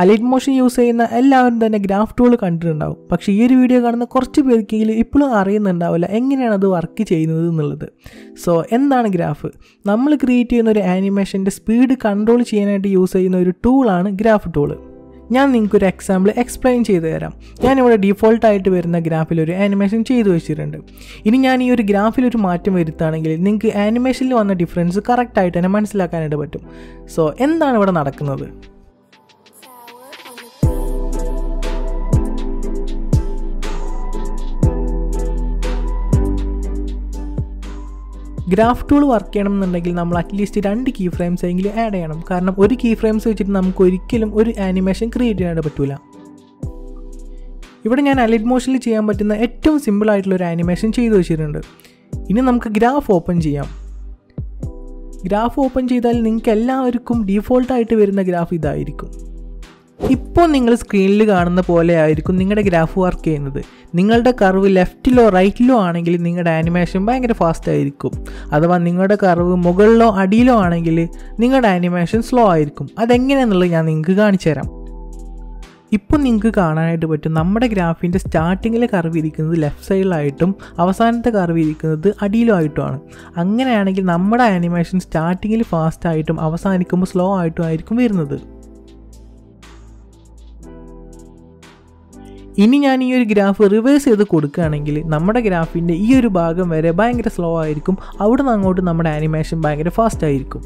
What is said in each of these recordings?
Alight motion use ചെയ്യുന്ന എല്ലാവരും തന്നെ ഗ്രാഫ് ടൂൾ കണ്ടിട്ടുണ്ടാവും. പക്ഷേ ഈ ഒരു വീഡിയോ കാണുന്ന കുറച്ച് പേർക്കെങ്കിലും ഇപ്പോഴും അറിയുന്നുണ്ടാവില്ല എങ്ങനെയാണ് അത് വർക്ക് ചെയ്യുന്നത് എന്നുള്ളത്. സോ എന്താണ് ഗ്രാഫ്? നമ്മൾ ക്രിയേറ്റ് ചെയ്യുന്ന ഒരു ആനിമേഷൻ്റെ സ്പീഡ് കൺട്രോൾ ചെയ്യാനായിട്ട് യൂസ് ചെയ്യുന്ന ഒരു ടൂളാണ് ഗ്രാഫ് ടൂൾ. ഞാൻ നിങ്ങൾക്കൊരു എക്സാമ്പിൾ എക്സ്പ്ലെയിൻ ചെയ്തു തരാം. ഞാനിവിടെ ഡീഫോൾട്ടായിട്ട് വരുന്ന ഗ്രാഫിൽ ഒരു ആനിമേഷൻ ചെയ്തു വെച്ചിട്ടുണ്ട്. ഇനി ഞാൻ ഈ ഒരു ഗ്രാഫിലൊരു മാറ്റം വരുത്തുകയാണെങ്കിൽ നിങ്ങൾക്ക് ആനിമേഷനിൽ വന്ന ഡിഫറൻസ് കറക്റ്റായിട്ട് തന്നെ മനസ്സിലാക്കാനായിട്ട് പറ്റും. സോ എന്താണ് ഇവിടെ നടക്കുന്നത്? ഗ്രാഫ് ടൂൾ വർക്ക് ചെയ്യണമെന്നുണ്ടെങ്കിൽ നമ്മൾ അറ്റ്ലീസ്റ്റ് 2 കീ ഫ്രെയിംസ് എങ്കിലും ആഡ് ചെയ്യണം. കാരണം ഒരു കീ ഫ്രെയിംസ് വെച്ചിട്ട് നമുക്ക് ഒരിക്കലും ഒരു ആനിമേഷൻ ക്രിയേറ്റ് ചെയ്യാനായിട്ട് പറ്റില്ല. ഇവിടെ ഞാൻ അലൈറ്റ് മോഷനിൽ ചെയ്യാൻ പറ്റുന്ന ഏറ്റവും സിമ്പിളായിട്ടുള്ളൊരു ആനിമേഷൻ ചെയ്തു വെച്ചിട്ടുണ്ട്. ഇനി നമുക്ക് ഗ്രാഫ് ഓപ്പൺ ചെയ്യാം. ഗ്രാഫ് ഓപ്പൺ ചെയ്താൽ നിങ്ങൾക്ക് എല്ലാവർക്കും ഡീഫോൾട്ടായിട്ട് വരുന്ന ഗ്രാഫ് ഇതായിരിക്കും. ഇപ്പോൾ നിങ്ങൾ സ്ക്രീനിൽ കാണുന്ന പോലെ ആയിരിക്കും നിങ്ങളുടെ ഗ്രാഫ് വർക്ക് ചെയ്യുന്നത്. നിങ്ങളുടെ കർവ് ലെഫ്റ്റിലോ റൈറ്റിലോ ആണെങ്കിൽ നിങ്ങളുടെ ആനിമേഷൻ ഭയങ്കര ഫാസ്റ്റ് ആയിരിക്കും. അഥവാ നിങ്ങളുടെ കർവ് മുകളിലോ അടിയിലോ ആണെങ്കിൽ നിങ്ങളുടെ ആനിമേഷൻ സ്ലോ ആയിരിക്കും. അതെങ്ങനെയാണെന്നുള്ളത് ഞാൻ നിങ്ങൾക്ക് കാണിച്ചു തരാം. ഇപ്പോൾ നിങ്ങൾക്ക് കാണാനായിട്ട് പറ്റും നമ്മുടെ ഗ്രാഫിൻ്റെ സ്റ്റാർട്ടിങ്ങിലെ കർവ് ഇരിക്കുന്നത് ലെഫ്റ്റ് സൈഡിലായിട്ടും അവസാനത്തെ കർവ് ഇരിക്കുന്നത് അടിയിലും ആയിട്ടുമാണ്. അങ്ങനെയാണെങ്കിൽ നമ്മുടെ ആനിമേഷൻ സ്റ്റാർട്ടിങ്ങിൽ ഫാസ്റ്റ് ആയിട്ടും അവസാനിക്കുമ്പോൾ സ്ലോ ആയിട്ടും ആയിരിക്കും വരുന്നത്. ഇനി ഞാൻ ഈ ഒരു ഗ്രാഫ് റിവേഴ്സ് ചെയ്ത് കൊടുക്കുകയാണെങ്കിൽ നമ്മുടെ ഗ്രാഫിൻ്റെ ഈ ഒരു ഭാഗം വരെ ഭയങ്കര സ്ലോ ആയിരിക്കും. അവിടെ നിന്ന് അങ്ങോട്ട് നമ്മുടെ ആനിമേഷൻ ഭയങ്കര ഫാസ്റ്റ് ആയിരിക്കും.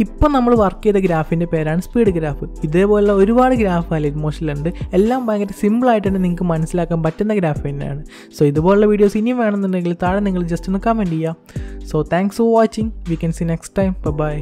ഇപ്പോൾ നമ്മൾ വർക്ക് ചെയ്ത ഗ്രാഫിൻ്റെ പേരാണ് സ്പീഡ് ഗ്രാഫ്. ഇതേപോലുള്ള ഒരുപാട് ഗ്രാഫ് അലൈറ്റ് മോഷനിലുണ്ട്. എല്ലാം ഭയങ്കര സിമ്പിളായിട്ട് തന്നെ നിങ്ങൾക്ക് മനസ്സിലാക്കാൻ പറ്റുന്ന ഗ്രാഫ് തന്നെയാണ്. സോ ഇതുപോലുള്ള വീഡിയോസ് ഇനിയും വേണമെന്നുണ്ടെങ്കിൽ താഴെ നിങ്ങൾ ജസ്റ്റ് ഒന്ന് കമൻറ്റ് ചെയ്യുക. So thanks for watching. We can see next time. By.